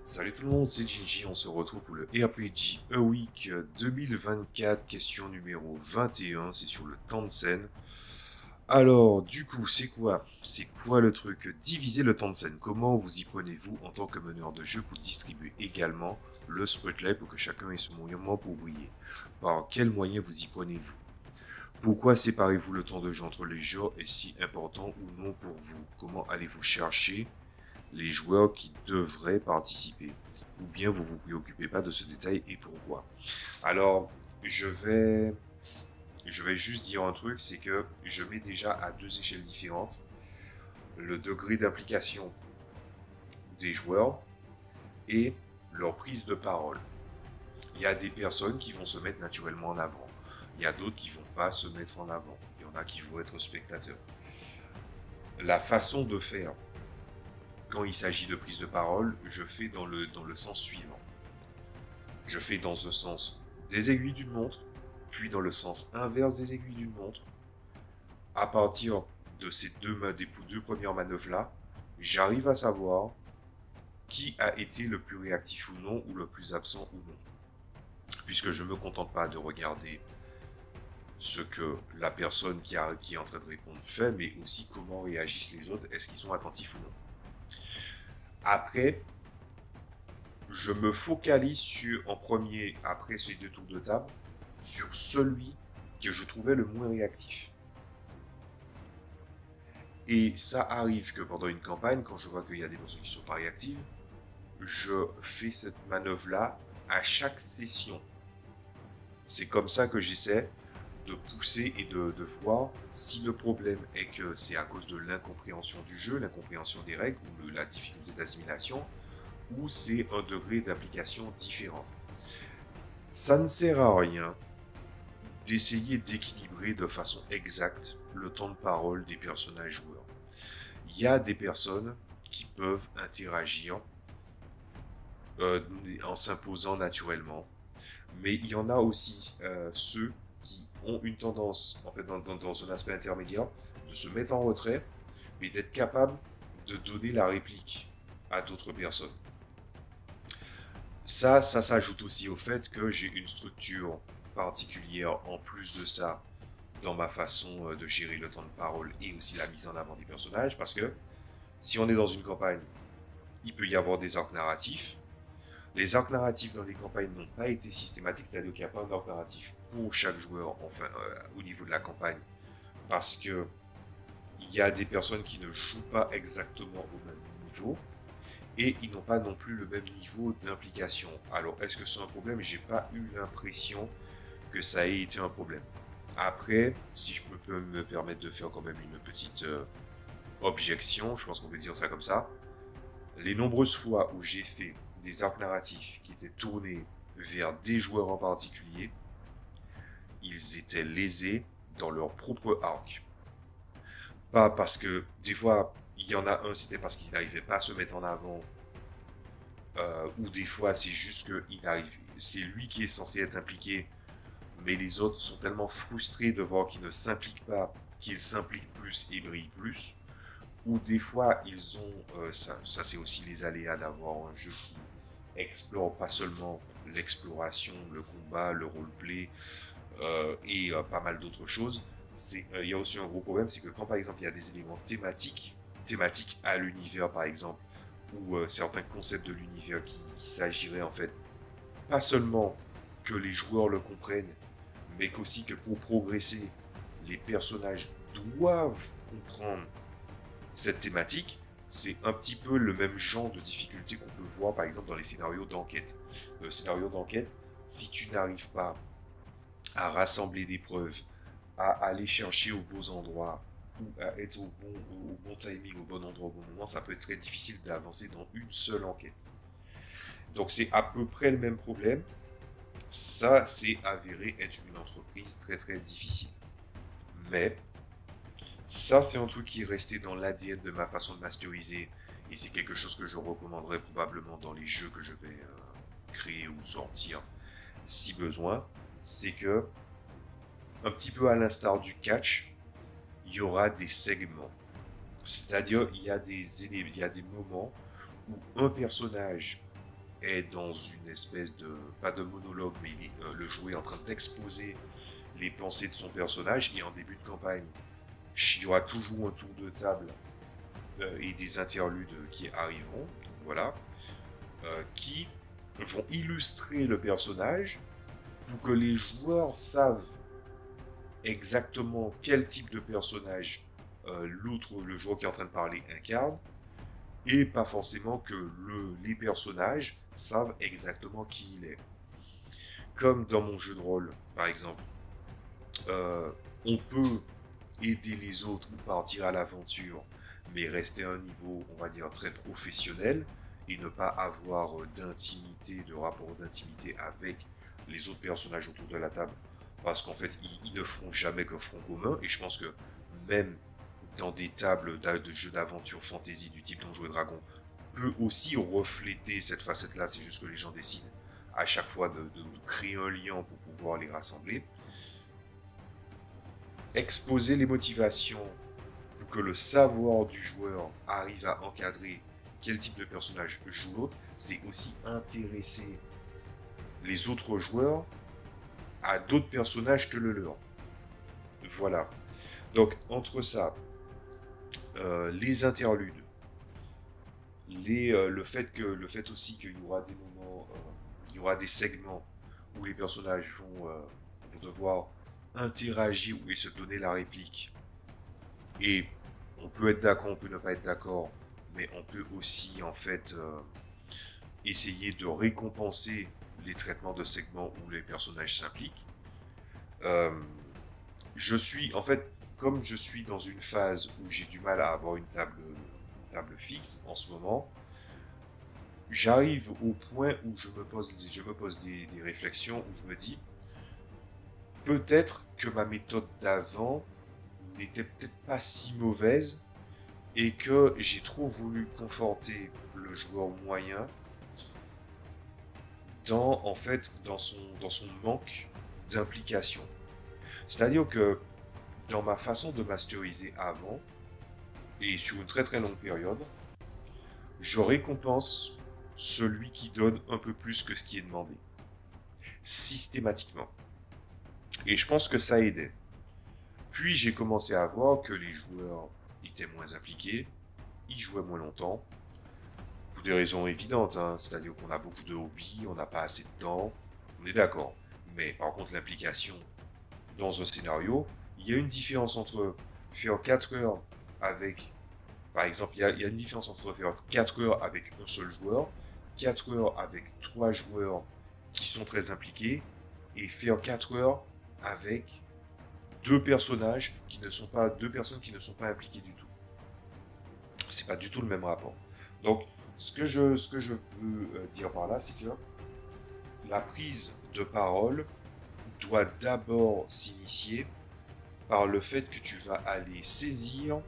Salut tout le monde, c'est Jinji, on se retrouve pour le RPG A Week 2024, question numéro 21, c'est sur le temps de scène. Alors, du coup, c'est quoi? C'est quoi le truc? Diviser le temps de scène. Comment vous y prenez-vous en tant que meneur de jeu pour distribuer également le spotlight pour que chacun ait son moment pour briller? Par quels moyens vous y prenez-vous? Pourquoi séparez-vous le temps de jeu entre les joueurs est si important ou non pour vous? Comment allez-vous chercher les joueurs qui devraient participer? Ou bien vous vous préoccupez pas de ce détail et pourquoi? Alors, je vais, je vais juste dire un truc, c'est que je mets déjà à deux échelles différentes le degré d'implication des joueurs et leur prise de parole. Il y a des personnes qui vont se mettre naturellement en avant. Il y a d'autres qui vont pas se mettre en avant. Il y en a qui vont être spectateurs. La façon de faire quand il s'agit de prise de parole, je fais dans le sens suivant. Je fais dans un sens des aiguilles d'une montre, puis dans le sens inverse des aiguilles d'une montre. À partir de ces deux premières manœuvres-là, j'arrive à savoir qui a été le plus réactif ou non, ou le plus absent ou non. Puisque je ne me contente pas de regarder ce que la personne qui est en train de répondre fait, mais aussi comment réagissent les autres, est-ce qu'ils sont attentifs ou non. Après, je me focalise en premier, après ces deux tours de table, sur celui que je trouvais le moins réactif. Et ça arrive que pendant une campagne, quand je vois qu'il y a des personnes qui ne sont pas réactives, je fais cette manœuvre-là à chaque session. C'est comme ça que j'essaie de pousser et de voir si le problème est que c'est à cause de l'incompréhension du jeu, l'incompréhension des règles ou de la difficulté d'assimilation, ou c'est un degré d'application différent. Ça ne sert à rien d'essayer d'équilibrer de façon exacte le temps de parole des personnages joueurs. Il y a des personnes qui peuvent interagir en s'imposant naturellement, mais il y en a aussi ceux qui ont une tendance, en fait, dans un aspect intermédiaire, de se mettre en retrait, mais d'être capable de donner la réplique à d'autres personnes. Ça s'ajoute aussi au fait que j'ai une structure particulière en plus de ça dans ma façon de gérer le temps de parole et aussi la mise en avant des personnages, parce que si on est dans une campagne, il peut y avoir des arcs narratifs. Les arcs narratifs dans les campagnes n'ont pas été systématiques, c'est-à-dire qu'il n'y a pas un arc narratif pour chaque joueur, enfin, au niveau de la campagne, parce que il y a des personnes qui ne jouent pas exactement au même niveau, et ils n'ont pas non plus le même niveau d'implication. Alors, est-ce que c'est un problème? J'ai pas eu l'impression que ça ait été un problème. Après, si je peux me permettre de faire quand même une petite objection, je pense qu'on peut dire ça comme ça, les nombreuses fois où j'ai fait des arcs narratifs qui étaient tournés vers des joueurs en particulier, ils étaient lésés dans leur propre arc. Pas parce que des fois, il y en a un, c'était parce qu'ils n'arrivaient pas à se mettre en avant, ou des fois, c'est juste que c'est lui qui est censé être impliqué, mais les autres sont tellement frustrés de voir qu'il ne s'implique pas, qu'il s'implique plus et brille plus. Ou des fois, ils ont, ça c'est aussi les aléas d'avoir un jeu qui explore pas seulement l'exploration, le combat, le roleplay et pas mal d'autres choses. Il y a aussi un gros problème, c'est que quand par exemple il y a des éléments thématiques à l'univers par exemple, ou certains concepts de l'univers qui s'agirait en fait pas seulement que les joueurs le comprennent, mais qu'aussi que pour progresser, les personnages doivent comprendre cette thématique, c'est un petit peu le même genre de difficulté qu'on peut voir par exemple dans les scénarios d'enquête. Dans le scénario d'enquête, si tu n'arrives pas à rassembler des preuves, à aller chercher aux beaux endroits, ou à être au bon timing, au bon endroit, au bon moment, ça peut être très difficile d'avancer dans une seule enquête. Donc c'est à peu près le même problème. Ça, c'est avéré être une entreprise très très difficile. Mais ça, c'est un truc qui est resté dans l'ADN de ma façon de masteriser. Et c'est quelque chose que je recommanderais probablement dans les jeux que je vais créer ou sortir si besoin. C'est que, un petit peu à l'instar du catch, il y aura des segments. C'est-à-dire, il y a des moments où un personnage est dans une espèce de, pas de monologue, mais le joueur est en train d'exposer les pensées de son personnage, et en début de campagne, il y aura toujours un tour de table et des interludes qui arriveront, donc voilà, qui vont illustrer le personnage pour que les joueurs savent exactement quel type de personnage le joueur qui est en train de parler incarne, et pas forcément que les personnages savent exactement qui il est. Comme dans mon jeu de rôle, par exemple, on peut aider les autres ou partir à l'aventure, mais rester à un niveau, on va dire, très professionnel, et ne pas avoir d'intimité, de rapport d'intimité avec les autres personnages autour de la table. Parce qu'en fait, ils ne feront jamais que front commun, et je pense que même dans des tables de jeux d'aventure fantasy du type Donjons et Dragons, peut aussi refléter cette facette-là, c'est juste que les gens décident à chaque fois de créer un lien pour pouvoir les rassembler. Exposer les motivations pour que le savoir du joueur arrive à encadrer quel type de personnage joue l'autre, c'est aussi intéresser les autres joueurs à d'autres personnages que le leur. Voilà. Donc, entre ça, les interludes, le fait aussi qu'il y aura des moments, il y aura des segments où les personnages vont devoir interagir et se donner la réplique. Et on peut être d'accord, on peut ne pas être d'accord, mais on peut aussi en fait essayer de récompenser les traitements de segments où les personnages s'impliquent. Je suis en fait, comme je suis dans une phase où j'ai du mal à avoir une table fixe en ce moment, j'arrive au point où je me pose des réflexions, où je me dis peut-être que ma méthode d'avant n'était peut-être pas si mauvaise, et que j'ai trop voulu conforter le joueur moyen dans son manque d'implication. C'est-à-dire que dans ma façon de masteriser avant, et sur une très très longue période, je récompense celui qui donne un peu plus que ce qui est demandé. Systématiquement. Et je pense que ça aidait. Puis j'ai commencé à voir que les joueurs étaient moins impliqués, ils jouaient moins longtemps, pour des raisons évidentes, hein. C'est-à-dire qu'on a beaucoup de hobbies, on n'a pas assez de temps, on est d'accord. Mais par contre, l'implication dans un scénario, il y a une différence entre faire 4 heures avec, par exemple, il y a une différence entre faire 4 heures avec un seul joueur, 4 heures avec 3 joueurs qui sont très impliqués, et faire 4 heures avec deux personnages qui ne sont pas, deux personnes qui ne sont pas impliquées du tout. C'est pas du tout le même rapport. Donc, ce que je veux dire par là, c'est que la prise de parole doit d'abord s'initier par le fait que tu vas aller saisir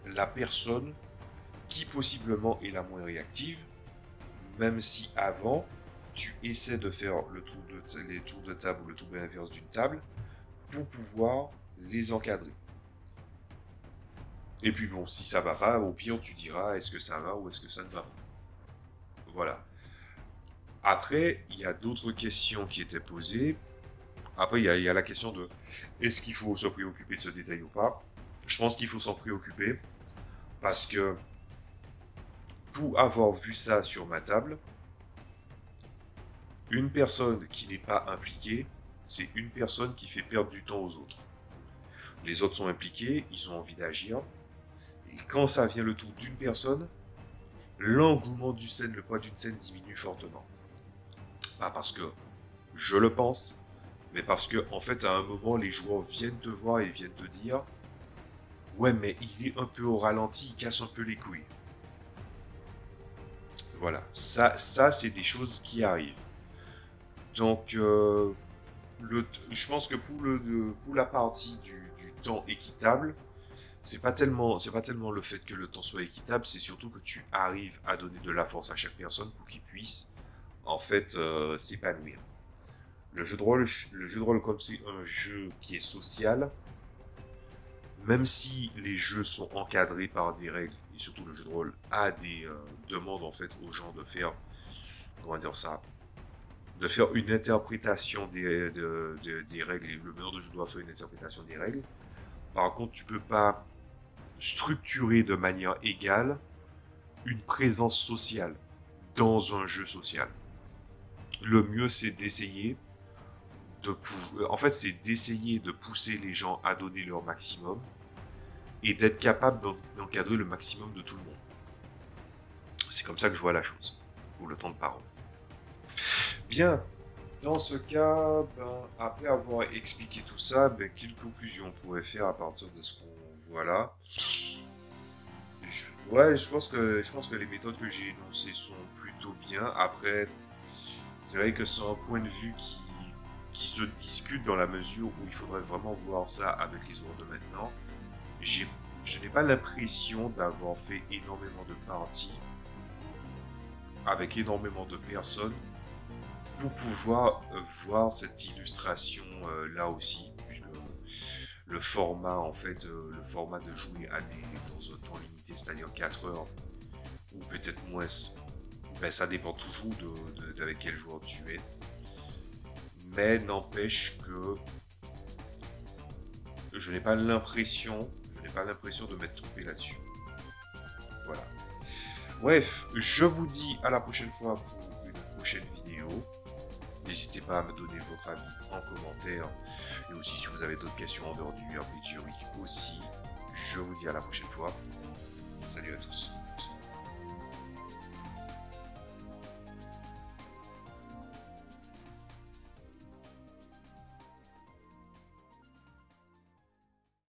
la personne qui possiblement est la moins réactive, même si avant, tu essaies de faire les tours de table ou le tour inverse d'une table pour pouvoir les encadrer. Et puis bon, si ça va pas, au pire, tu diras est-ce que ça va ou est-ce que ça ne va pas. Voilà. Après, il y a d'autres questions qui étaient posées. Après, il y a la question de est-ce qu'il faut se préoccuper de ce détail ou pas. Je pense qu'il faut s'en préoccuper parce que pour avoir vu ça sur ma table, une personne qui n'est pas impliquée, c'est une personne qui fait perdre du temps aux autres. Les autres sont impliqués, ils ont envie d'agir. Et quand ça vient le tour d'une personne, l'engouement du scène, le poids d'une scène diminue fortement. Pas parce que je le pense, mais parce que, en fait, à un moment, les joueurs viennent te voir et viennent te dire ouais, mais il est un peu au ralenti, il casse un peu les couilles. Voilà, ça c'est des choses qui arrivent. Donc, je pense que pour la partie du temps équitable, c'est pas tellement le fait que le temps soit équitable, c'est surtout que tu arrives à donner de la force à chaque personne pour qu'il puisse, en fait, s'épanouir. Le jeu de rôle, comme c'est un jeu qui est social, même si les jeux sont encadrés par des règles, et surtout le jeu de rôle a des demandes en fait aux gens de faire comment dire ça, de faire une interprétation des règles, et le meneur de jeu doit faire une interprétation des règles. Par contre, tu peux pas structurer de manière égale une présence sociale dans un jeu social. Le mieux, c'est d'essayer en fait, c'est d'essayer de pousser les gens à donner leur maximum et d'être capable d'encadrer le maximum de tout le monde. C'est comme ça que je vois la chose, pour le temps de parole. Bien, dans ce cas, après avoir expliqué tout ça, quelles conclusions on pourrait faire à partir de ce qu'on voit là? Je pense que les méthodes que j'ai énoncées sont plutôt bien. Après, c'est vrai que c'est un point de vue qui se discute dans la mesure où il faudrait vraiment voir ça avec les ordres de maintenant. Je n'ai pas l'impression d'avoir fait énormément de parties avec énormément de personnes pour pouvoir voir cette illustration là aussi, puisque le format en fait, le format de jouer dans un temps limité, c'est-à-dire 4 heures ou peut-être moins, ça dépend toujours d'avec quel joueur tu es. Mais n'empêche que je n'ai pas l'impression de m'être trompé là-dessus. Voilà. Bref, je vous dis à la prochaine fois pour une prochaine vidéo. N'hésitez pas à me donner votre avis en commentaire. Et aussi, si vous avez d'autres questions en dehors du RPG Week aussi, je vous dis à la prochaine fois. Salut à tous.